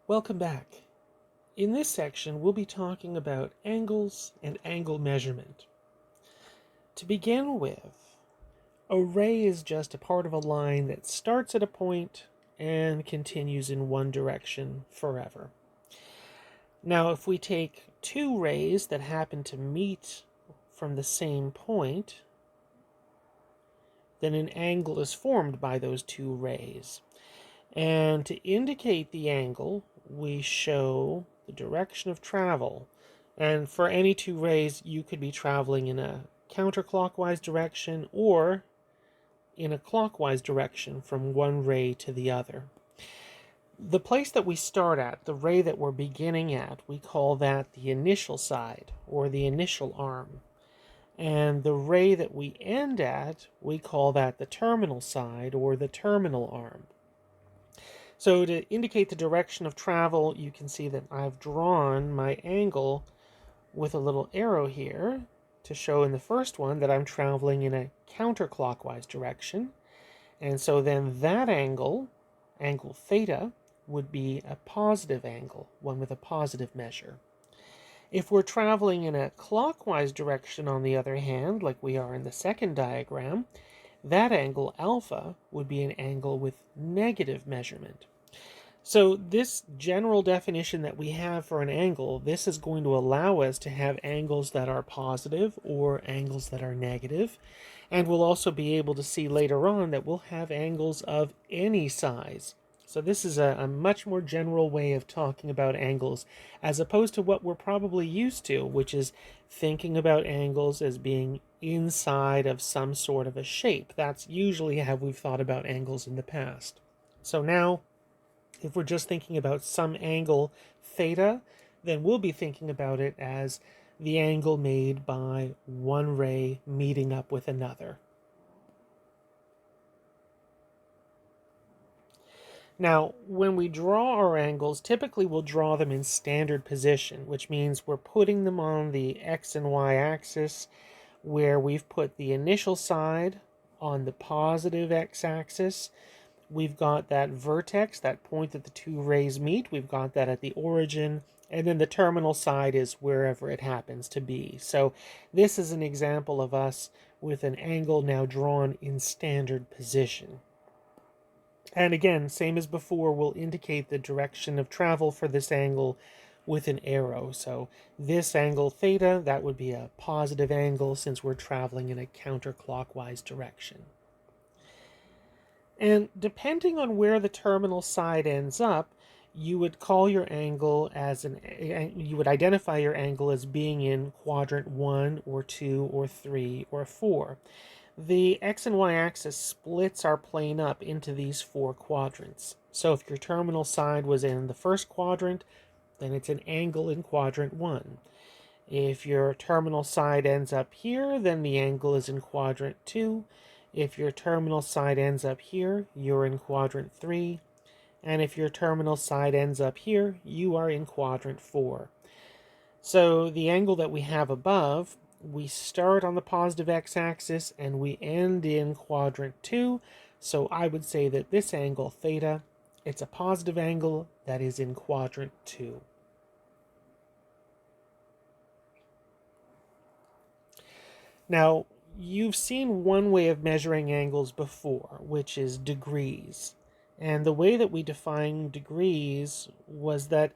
Welcome back. In this section, we'll be talking about angles and angle measurement. To begin with, a ray is just a part of a line that starts at a point and continues in one direction forever. Now, if we take two rays that happen to meet from the same point, then an angle is formed by those two rays. And to indicate the angle, we show the direction of travel. And for any two rays, you could be traveling in a counterclockwise direction or in a clockwise direction from one ray to the other. The place that we start at, the ray that we're beginning at, we call that the initial side or the initial arm. And the ray that we end at, we call that the terminal side or the terminal arm. So to indicate the direction of travel, you can see that I've drawn my angle with a little arrow here to show in the first one that I'm traveling in a counterclockwise direction. And so then that angle, angle theta, would be a positive angle, one with a positive measure. If we're traveling in a clockwise direction, on the other hand, like we are in the second diagram, that angle alpha would be an angle with negative measurement. So this general definition that we have for an angle, this is going to allow us to have angles that are positive or angles that are negative. And we'll also be able to see later on that we'll have angles of any size. So this is a much more general way of talking about angles, as opposed to what we're probably used to, which is thinking about angles as being inside of some sort of a shape. That's usually how we've thought about angles in the past. So now, if we're just thinking about some angle theta, then we'll be thinking about it as the angle made by one ray meeting up with another. Now, when we draw our angles, typically we'll draw them in standard position, which means we're putting them on the x and y axis, where we've put the initial side on the positive x-axis. We've got that vertex, that point that the two rays meet. We've got that at the origin, and then the terminal side is wherever it happens to be. So this is an example of us with an angle now drawn in standard position. And again, same as before, we'll indicate the direction of travel for this angle with an arrow. So this angle theta, that would be a positive angle since we're traveling in a counterclockwise direction. And depending on where the terminal side ends up, you would call your angle as you would identify your angle as being in quadrant 1 or 2 or 3 or 4. The x and y axis splits our plane up into these four quadrants. So if your terminal side was in the first quadrant, then it's an angle in quadrant 1. If your terminal side ends up here, then the angle is in quadrant 2. If your terminal side ends up here, you're in quadrant 3. And if your terminal side ends up here, you are in quadrant 4. So the angle that we have above, we start on the positive x-axis and we end in quadrant 2. So I would say that this angle, theta, it's a positive angle that is in quadrant 2. Now, you've seen one way of measuring angles before, which is degrees. And the way that we define degrees was that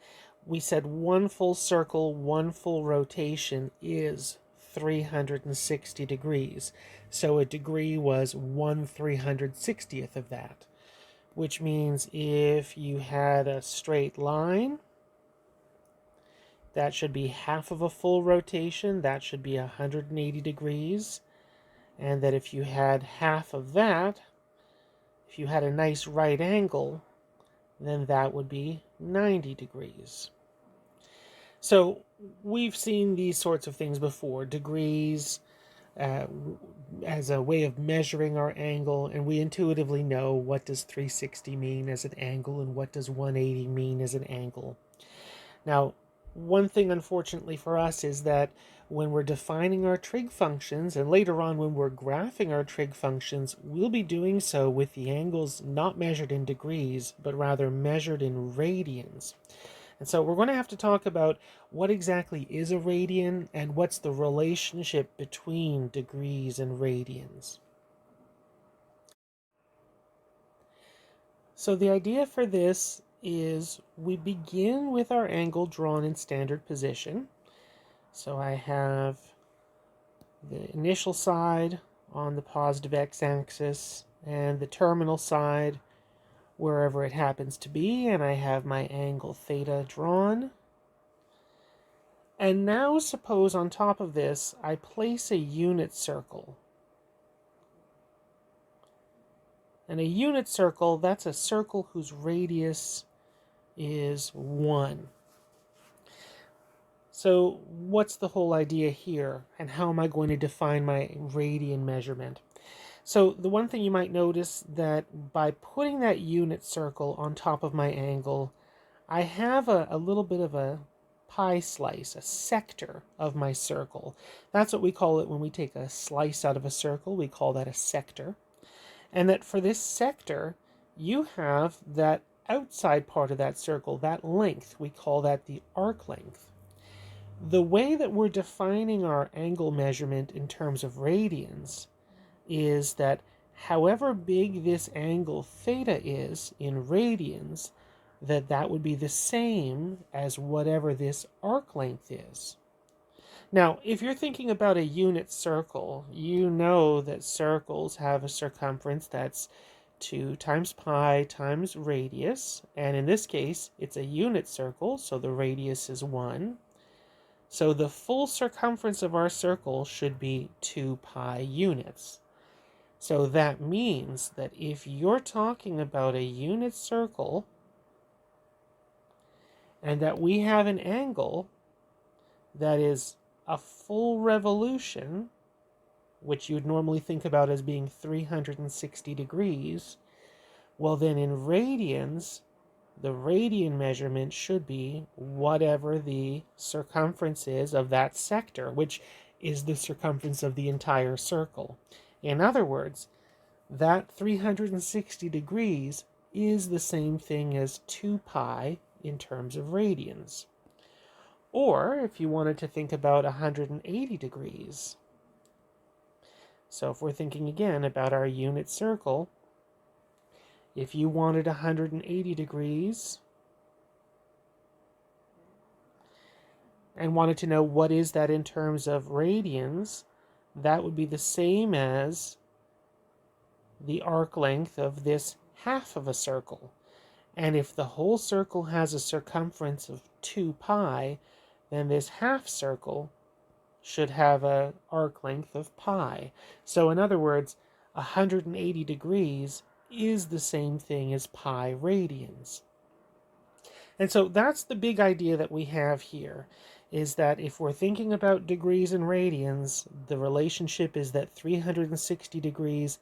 we said one full circle, one full rotation is 360 degrees. So a degree was 1/360th of that, which means if you had a straight line, that should be half of a full rotation. That should be 180 degrees. And that if you had half of that, if you had a nice right angle, then that would be 90 degrees. So we've seen these sorts of things before, degrees as a way of measuring our angle, and we intuitively know what does 360 mean as an angle and what does 180 mean as an angle. Now, One thing, unfortunately for us, is that when we're defining our trig functions, and later on when we're graphing our trig functions, we'll be doing so with the angles not measured in degrees, but rather measured in radians. And so we're going to have to talk about what exactly is a radian and what's the relationship between degrees and radians. So the idea for this is we begin with our angle drawn in standard position. So I have the initial side on the positive x-axis and the terminal side wherever it happens to be, and I have my angle theta drawn. And now suppose on top of this I place a unit circle. And a unit circle, that's a circle whose radius is 1. So what's the whole idea here, and how am I going to define my radian measurement? So the one thing you might notice that by putting that unit circle on top of my angle, I have a little bit of a pie slice, a sector of my circle. That's what we call it when we take a slice out of a circle. We call that a sector. And that for this sector, you have that outside part of that circle, that length. We call that the arc length. The way that we're defining our angle measurement in terms of radians is that however big this angle theta is in radians, that would be the same as whatever this arc length is. Now, if you're thinking about a unit circle, you know that circles have a circumference that's 2 times pi times radius, and in this case, it's a unit circle, so the radius is 1. So the full circumference of our circle should be 2 pi units. So that means that if you're talking about a unit circle and that we have an angle that is a full revolution, which you'd normally think about as being 360 degrees, well then in radians, the radian measurement should be whatever the circumference is of that sector, which is the circumference of the entire circle. In other words, that 360 degrees is the same thing as 2 pi in terms of radians. Or if you wanted to think about 180 degrees. So if we're thinking again about our unit circle, if you wanted 180 degrees and wanted to know what is that in terms of radians, that would be the same as the arc length of this half of a circle. And if the whole circle has a circumference of 2 pi, then this half circle should have an arc length of pi. So in other words, 180 degrees is the same thing as pi radians. And so that's the big idea that we have here, is that if we're thinking about degrees and radians, the relationship is that 360 degrees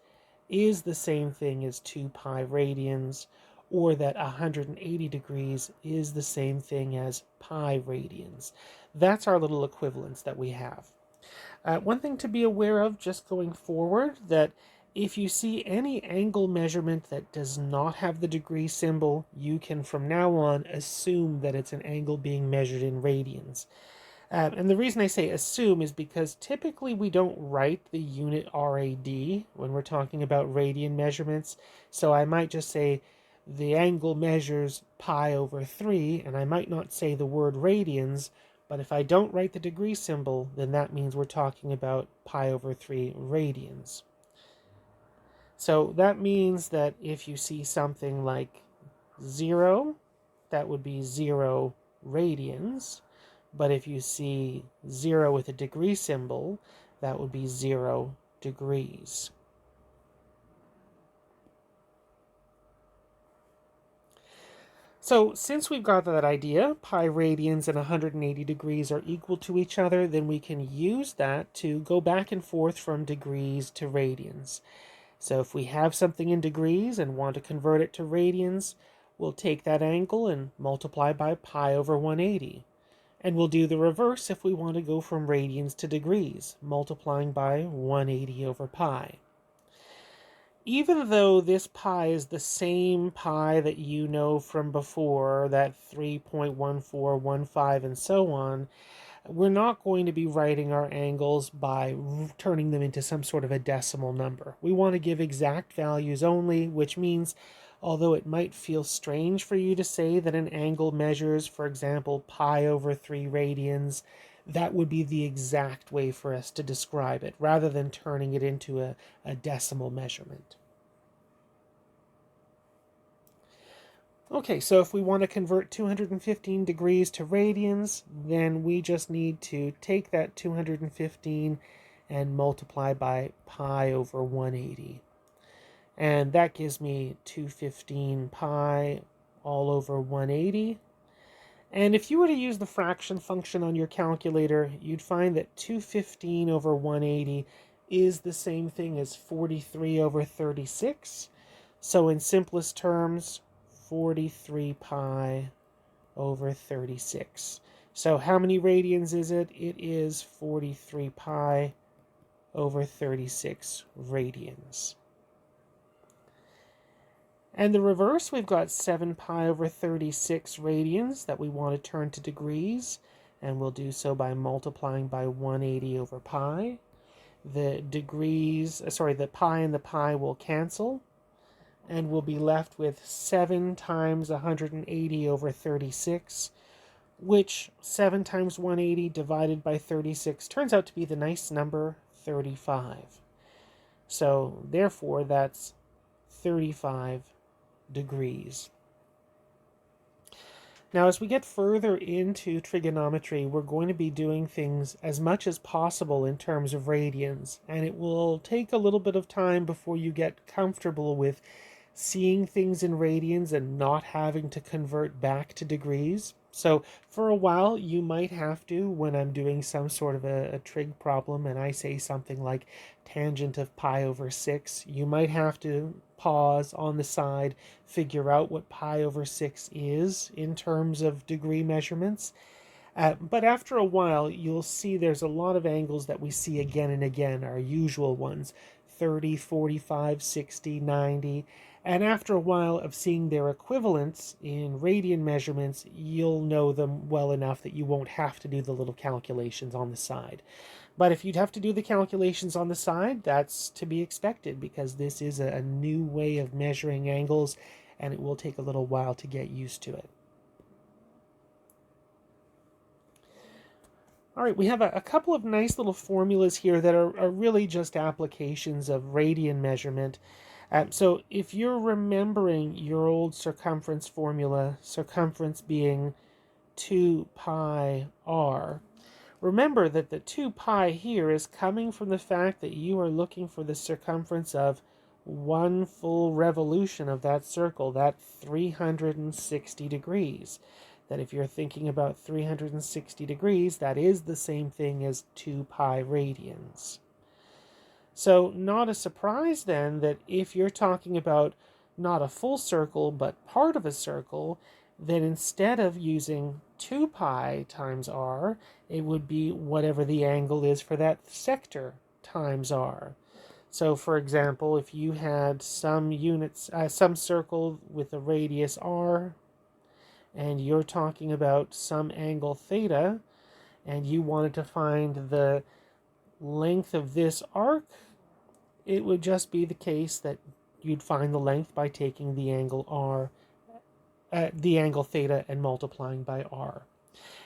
is the same thing as 2 pi radians, or that 180 degrees is the same thing as pi radians. That's our little equivalence that we have. One thing to be aware of just going forward, that if you see any angle measurement that does not have the degree symbol, you can from now on assume that it's an angle being measured in radians. And the reason I say assume is because typically we don't write the unit RAD when we're talking about radian measurements. So I might just say the angle measures pi over 3, and I might not say the word radians, but if I don't write the degree symbol, then that means we're talking about pi over 3 radians. So that means that if you see something like 0, that would be 0 radians. But if you see 0 with a degree symbol, that would be 0 degrees. So since we've got that idea, pi radians and 180 degrees are equal to each other, then we can use that to go back and forth from degrees to radians. So if we have something in degrees and want to convert it to radians, we'll take that angle and multiply by pi over 180. And we'll do the reverse if we want to go from radians to degrees, multiplying by 180 over pi. Even though this pi is the same pi that you know from before, that 3.1415 and so on, we're not going to be writing our angles by turning them into some sort of a decimal number. We want to give exact values only, which means although it might feel strange for you to say that an angle measures, for example, pi over 3 radians, that would be the exact way for us to describe it, rather than turning it into a decimal measurement. Okay, so if we want to convert 215 degrees to radians, then we just need to take that 215 and multiply by pi over 180. And that gives me 215 pi all over 180. And if you were to use the fraction function on your calculator, you'd find that 215 over 180 is the same thing as 43 over 36. So in simplest terms, 43 pi over 36. So how many radians is it? It is 43 pi over 36 radians. And the reverse, we've got 7 pi over 36 radians that we want to turn to degrees, and we'll do so by multiplying by 180 over pi. The pi and the pi will cancel, and we'll be left with 7 times 180 over 36, which 7 times 180 divided by 36 turns out to be the nice number 35. So therefore that's 35 degrees. Now, as we get further into trigonometry, we're going to be doing things as much as possible in terms of radians, and it will take a little bit of time before you get comfortable with seeing things in radians and not having to convert back to degrees. So for a while, you might have to, when I'm doing some sort of a trig problem and I say something like tangent of pi over 6, you might have to pause on the side, figure out what pi over 6 is in terms of degree measurements. But after a while, you'll see there's a lot of angles that we see again and again, our usual ones, 30, 45, 60, 90. And after a while of seeing their equivalents in radian measurements, you'll know them well enough that you won't have to do the little calculations on the side. But if you'd have to do the calculations on the side, that's to be expected because this is a new way of measuring angles and it will take a little while to get used to it. All right, we have a couple of nice little formulas here that are really just applications of radian measurement. So if you're remembering your old circumference formula, circumference being 2 pi r, remember that the 2 pi here is coming from the fact that you are looking for the circumference of one full revolution of that circle, that 360 degrees. That if you're thinking about 360 degrees, that is the same thing as 2 pi radians. So not a surprise then that if you're talking about not a full circle but part of a circle, then instead of using 2 pi times r, it would be whatever the angle is for that sector times r. So for example, if you had some circle with a radius r, and you're talking about some angle theta, and you wanted to find the length of this arc, it would just be the case that you'd find the length by taking the angle theta and multiplying by r.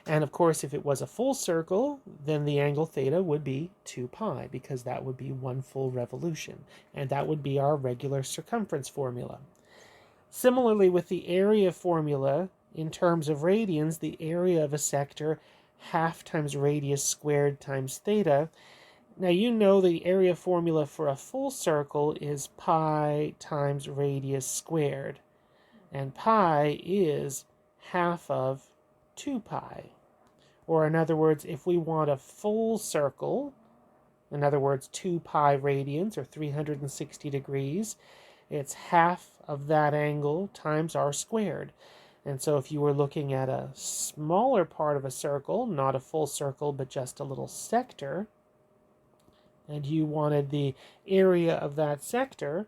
And of course, if it was a full circle, then the angle theta would be 2 pi, because that would be one full revolution, and that would be our regular circumference formula. Similarly, with the area formula, in terms of radians, the area of a sector, half times radius squared times theta. Now you know the area formula for a full circle is pi times radius squared. And pi is half of 2 pi. Or in other words, if we want a full circle, in other words, 2 pi radians or 360 degrees, it's half of that angle times r squared. And so if you were looking at a smaller part of a circle, not a full circle, but just a little sector, and you wanted the area of that sector,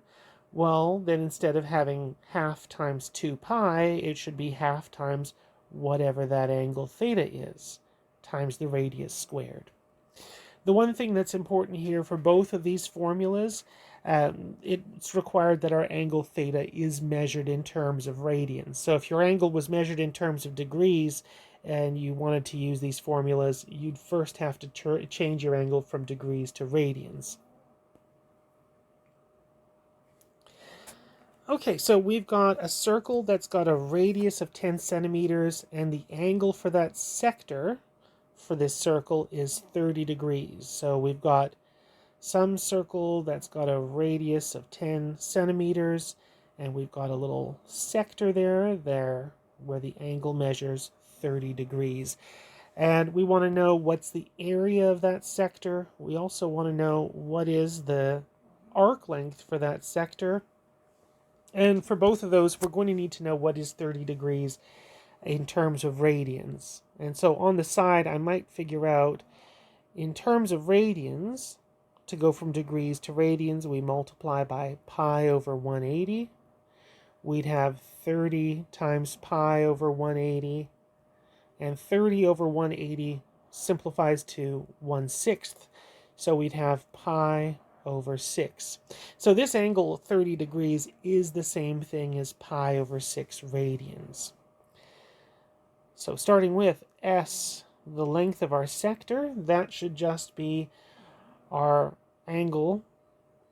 well, then instead of having half times 2 pi, it should be half times whatever that angle theta is, times the radius squared. The one thing that's important here for both of these formulas, it's required that our angle theta is measured in terms of radians. So if your angle was measured in terms of degrees and you wanted to use these formulas, you'd first have to change your angle from degrees to radians. Okay, so we've got a circle that's got a radius of 10 centimeters, and the angle for that sector for this circle is 30 degrees. So we've got some circle that's got a radius of 10 centimeters, and we've got a little sector there where the angle measures 30 degrees. And we want to know what's the area of that sector. We also want to know what is the arc length for that sector. And for both of those, we're going to need to know what is 30 degrees in terms of radians. And so on the side, I might figure out, in terms of radians, to go from degrees to radians, we multiply by pi over 180. We'd have 30 times pi over 180. And 30 over 180 simplifies to 1/6. So we'd have pi over 6. So this angle 30 degrees is the same thing as pi over 6 radians. So starting with S, the length of our sector, that should just be our angle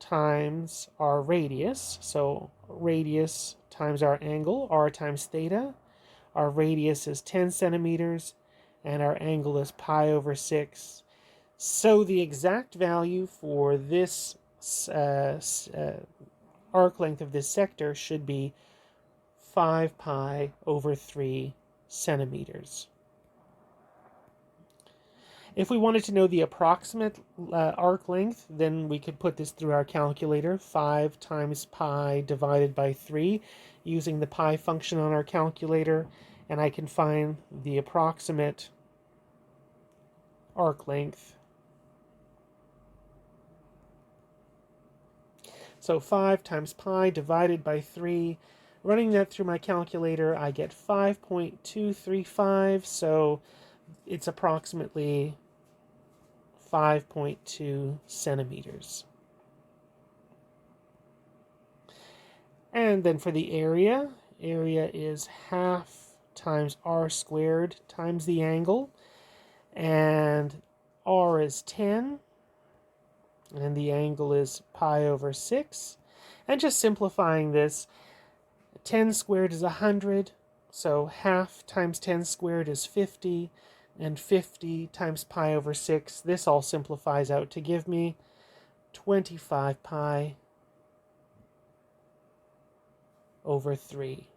times our radius. So radius times our angle, r times theta. Our radius is 10 centimeters, and our angle is pi over 6. So the exact value for this arc length of this sector should be 5 pi over 3 centimeters. If we wanted to know the approximate arc length, then we could put this through our calculator. 5 times pi divided by 3, using the pi function on our calculator, and I can find the approximate arc length. So 5 times pi divided by 3, running that through my calculator, I get 5.235, so it's approximately 5.2 centimeters. And then for the area is half times r squared times the angle, and r is 10, and the angle is pi over 6. And just simplifying this, 10 squared is 100, so half times 10 squared is 50, and 50 times pi over 6, this all simplifies out to give me 25 pi over 3.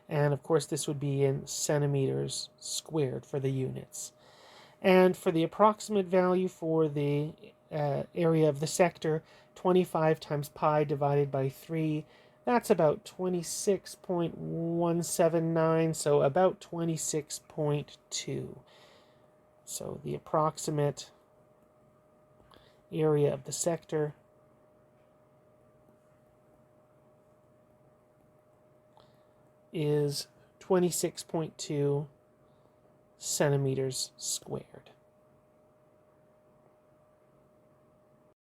And of course this would be in centimeters squared for the units. And for the approximate value for the area of the sector, 25 times pi divided by 3, that's about 26.179, so about 26.2. So the approximate area of the sector is 26.2 centimeters squared.